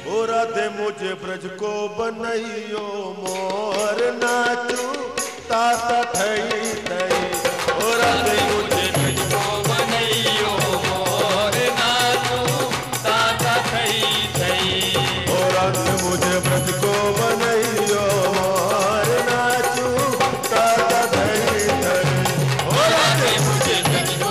ओ राधे मुझे ब्रज को बनैयो मोर नाचू ताता थई थई। ओ राधे मुझे ब्रज को बनैयो मोर नाचू ताता थई थई। ओ राधे मुझे ब्रज को बनैयो मोर नाचू ताता थई थई। ओ राधे मुझे ब्रज को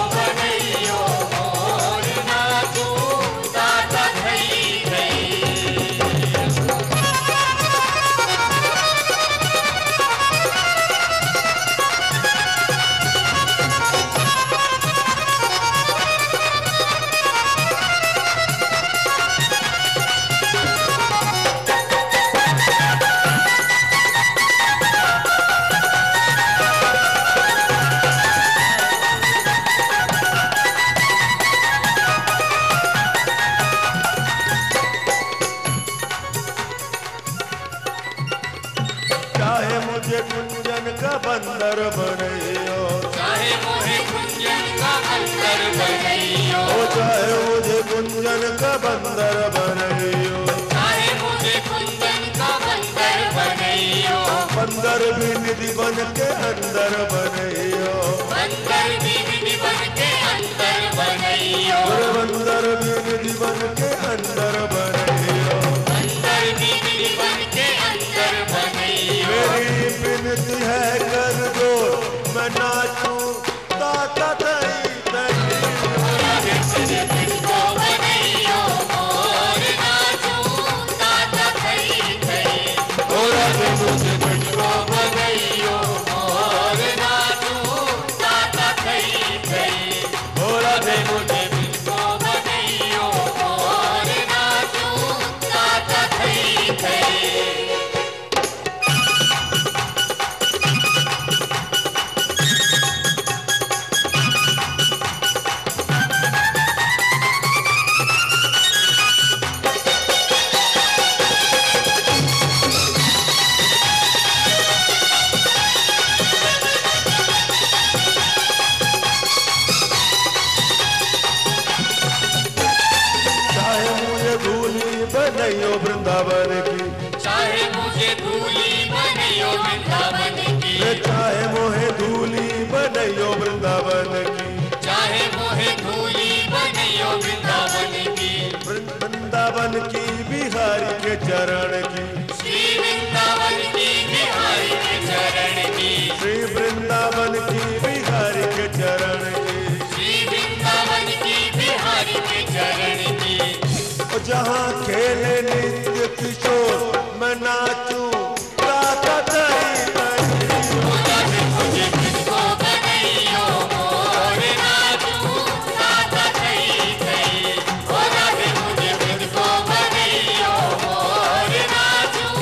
बनैयो मोर नाचू ताता थई थई। चाहे मुझे कुंजन का बंदर बनैयो, चाहे मुझे कुंजन का बंदर बनैयो, चाहे मुझे कुंजन का बंदर बनैयो, चाहे मुझे कुंजन का बंदर बनैयो। बंदर भी निधि बन के अंदर बनैयो, बंदर भी निधि बन के अंदर बनैयो, बंदर भी निधि बन के अंदर बनैयो, बंदर भी निधि बन के अंदर बनैयो। मेरी विनती है कर दो मैं नाचूं ताता थई थई। राधे मुझे ब्रज को बनैयो मोर नाचूं ताता थई थई। ओ राधे मुझे ब्रज को बनैयो मोर नाचूं ताता थई थई। ओ राधे मुझे ब्रज को बनैयो मोर नाचूं ताता थई थई। चाहे मुझे धूली बनैयो वृंदावन की, चाहे मुझे धूली बनैयो वृंदावन की, चाहे मोहे धूली बनैयो वृंदावन की, चाहे मोहे धूली बनैयो वृंदावन की। वृंदावन की बिहारी के चरण की, श्री वृंदावन की बिहारी के चरण की, श्री वृंदावन की बिहारी के चरण की। श्री वृंदावन की बिहारी के चरण की। और जहाँ खेले नित्य किशोर मैं नाचूं ताता थई थई। राधे मुझे ब्रज को बनैयो मोर नाचूं ताता थई थई। ओ राधे मुझे ब्रज को बनैयो मोर नाचूं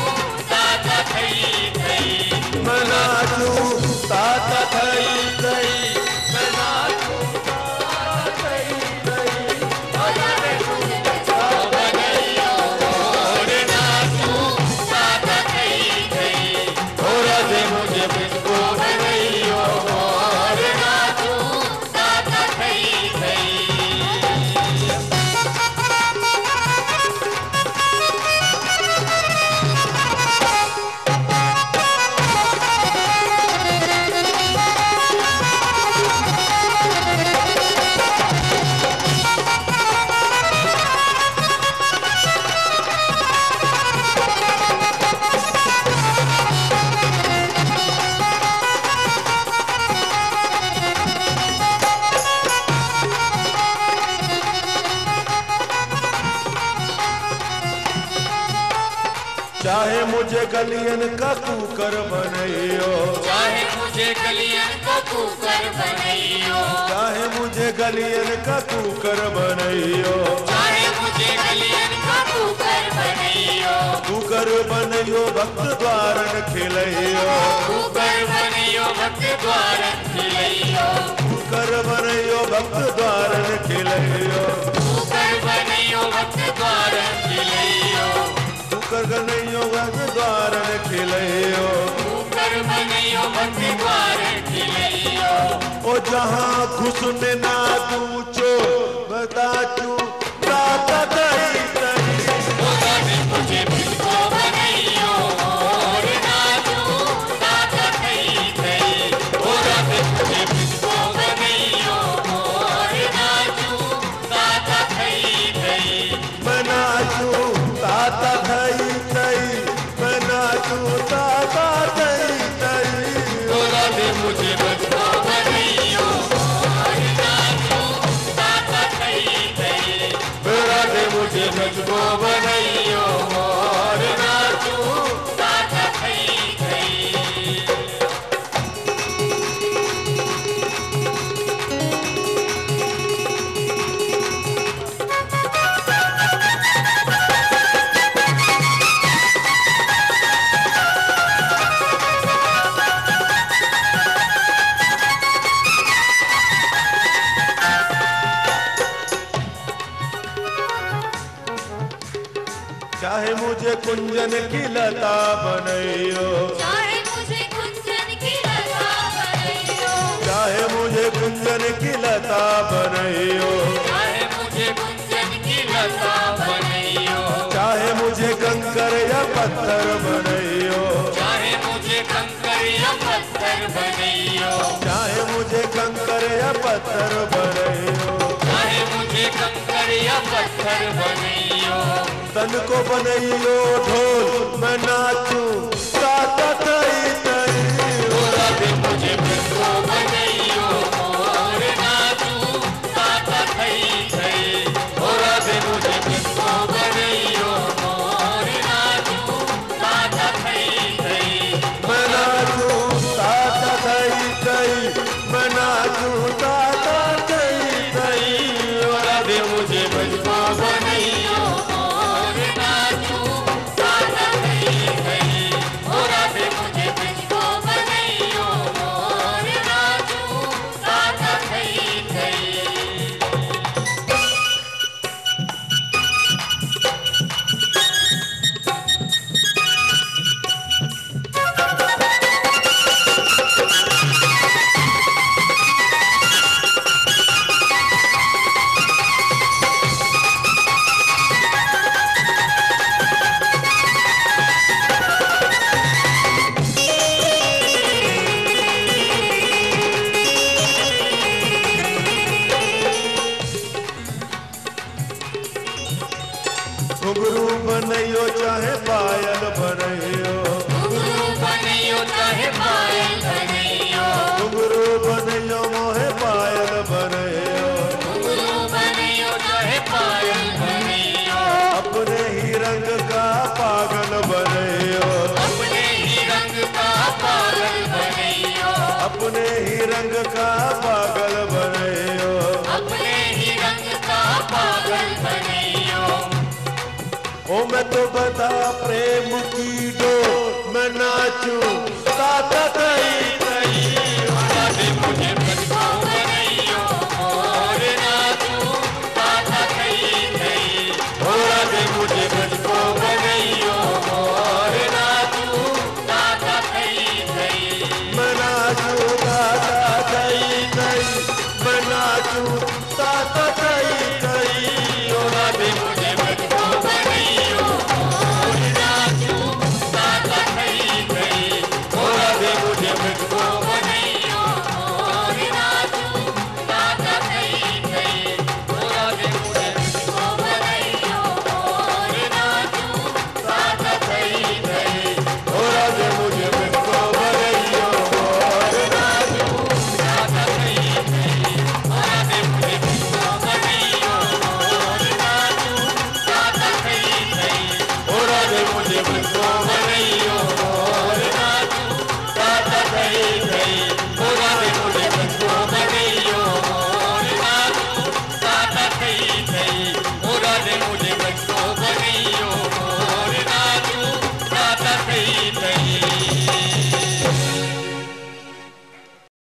ताता थई थई। मैं नाचूं ताता थई थई, मैं नाचूं ताता थई थई। ओ राधे मुझे ब्रज को बनैयो मोर नाचूं ताता थई थई। ओ राधे मुझे ब्रज को बनैयो मोर नाचूं ताता थई थई। मुझे गलियन का कुकर बनैयो, चाहे मुझे गलियन का कुकर बनैयो, चाहे मुझे गलियन का कुकर बनैयो, चाहे मुझे गलियन का कुकर बनैयो, कुकर बनैयो भक्त द्वारन खिलैयो, कुकर बनैयो भक्त द्वारन खिलैयो, कुकर बनैयो भक्त द्वारन खिलैयो, कुकर बनैयो भक्त द्वारन खिलैयो, कुकर बनैयो भक्त द्वारन खिलैयो, कुकर बनैयो भक्त द्वारन खिलैयो, ओ जहाँ खुशन ना दूचो बताचू राता दई दई, ओ राधे मुझे मुझको बनैयो और नाचू राता थई थई, ओ राधे मुझे मुझको बनैयो और नाचू राता थई थई, मैं नाचू ताता दई दई, मैं नाचू ताता दई दई, ओ राधे मुझे मुझको बनैयो और नाचू राता थई थई, राधे मुझे मुझको बनैयो और नाचू राता थई थई। चाहे मुझे कुंजन की लता बनैयो, चाहे मुझे कुंजन की लता बनैयो, चाहे मुझे कुंजन की लता बनैयो, चाहे मुझे कुंजन की लता बनैयो, चाहे मुझे कंकर या पत्थर बनैयो, चाहे मुझे कंकर या पत्थर बनैयो, चाहे मुझे कंकर या पत्थर बनैयो, चाहे मुझे कंकर या पत्थर बनैयो, तन को बनैयो ढोल मैं नाचू ताता तई तई, ओ राधे मुझे मुझको बनैयो और नाचू ताता थई थई, ओ राधे मुझे मुझको बनैयो और नाचू ताता थई थई, मैं नाचू ताता तई तई, मैं नाचू ताता तई तई, ओ राधे मुझे मुझको बनैयो और नाचू ताता थई थई, ओ राधे मुझे मुझको बनैयो और नाचू ताता थई थई। घुंघरू बनैयो चाहे पायल बनैयो, घुंघरू बनैयो चाहे पायल बनैयो, घुंघरू बनैयो मोहे पायल बनैयो, घुंघरू बनैयो चाहे पायल बनैयो, अपने ही रंग का पागल बनैयो, अपने ही रंग का पागल बनैयो, अपने ही रंग का पागल बनैयो, अपने ही रंग का पागल बनैयो, ओ मैं तो बता प्रेम की डोर मैं नाचू ताता तई तई, राधे मुझे मुझको बनैयो और नाचू ताता थई थई, ओ राधे मुझे मुझको बनैयो और नाचू ताता थई थई, मैं नाचू